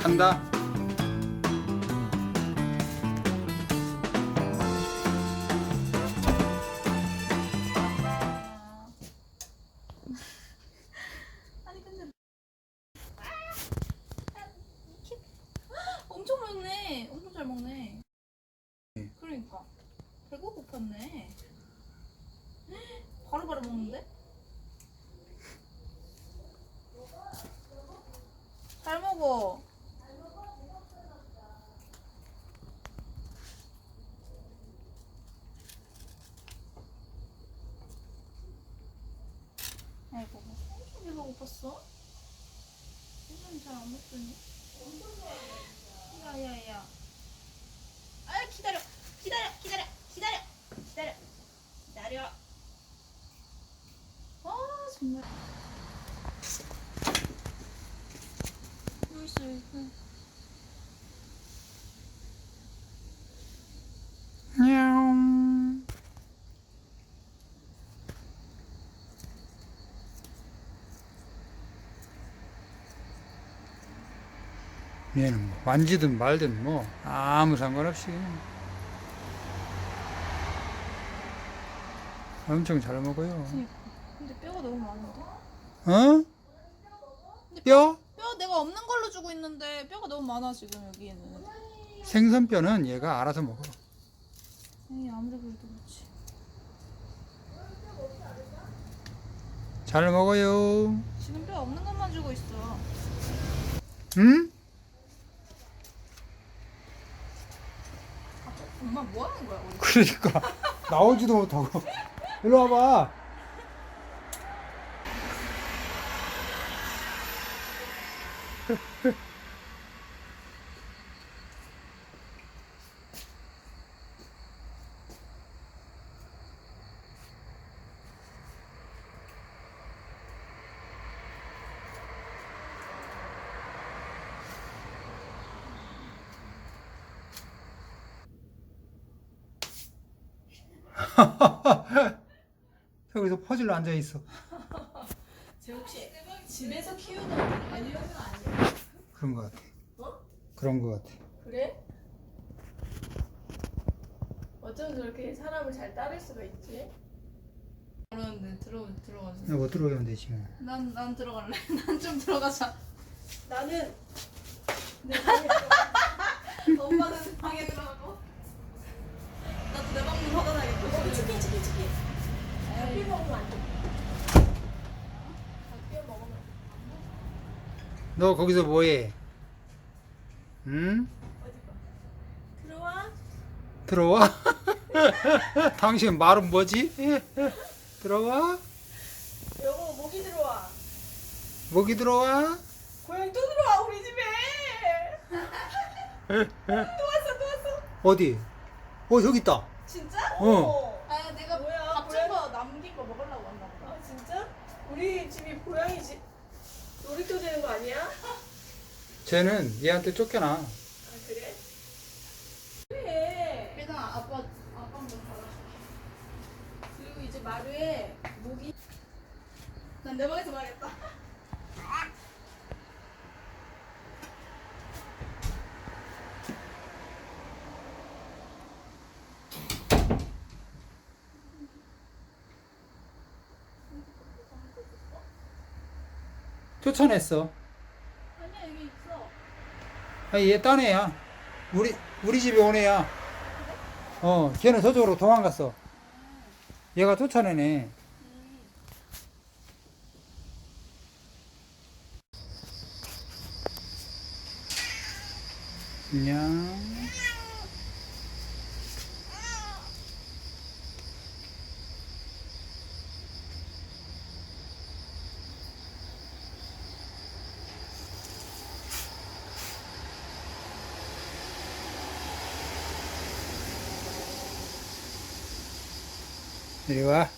간다. 아니 근데 엄청 먹네. 엄청 잘 먹네. 그러니까 배가 고팠네. 바로바로 먹는데? 잘 먹어. 아이고, 엄청 배가 고팠어? 예전에 잘 안 먹더니. 야야야. 아 기다려. 아 정말. 여기 있어 여기. 냐옹. 얘는 뭐 만지든 말든 뭐 아무 상관없이 그냥 엄청 잘 먹어요. 그니까. 근데 뼈가 너무 많은데? 어? 근데 뼈? 뼈 내가 없는 걸로 주고 있는데 뼈가 너무 많아 지금 여기에는. 생선뼈는 얘가 알아서 먹어. 에이 아무리 그래도 그렇지. 잘 먹어요. 지금 뼈 없는 것만 주고 있어. 응? 엄마 뭐 하는 거야 우리? 그러니까 나오지도 못하고. 일로 와봐. 여기서 퍼즐로 앉아 있어. 쟤 혹시 집에서 키우는 반려견 아니야? 그런 것 같아. 어? 그런 것 같아. 그래? 어쩜 저렇게 사람을 잘 따를 수가 있지? 그러는데 들어가서. 못 들어오면 되지 뭐. 난 들어갈래. 난 좀 들어가자. 나는 내 방에 엄마는 방에 들어가고. 나도 내 방문 받아놔야겠다. 치킨. 닭뼈 먹으면 안 돼. 닭뼈 먹으면 안 돼. 너 거기서 뭐해? 응? 어디 봐. 들어와. 들어와? 당신 말은 뭐지? 들어와? 여보 모기 들어와. 모기 들어와? 고양이 또 들어와 우리 집에. 또 왔어. 어디? 저기 있다. 진짜? 어. 아 내가 뭐야, 밥준 거 남긴 거 먹으려고 한다 보다. 아 진짜? 우리 집이 고양이 집 놀이터 되는 거 아니야? 쟤는 얘한테 쫓겨나. 아 그래? 그래. 일단 아빠 한번 받아줄게. 그리고 이제 마루에 모기. 난 내 방에서 봐야겠다. 쫓아냈어. 아니야 여기 있어. 아니 얘 딴 애야. 우리 집에 온 애야. 걔는 저쪽으로 도망갔어. 얘가 쫓아내네. 안녕. 이리 와.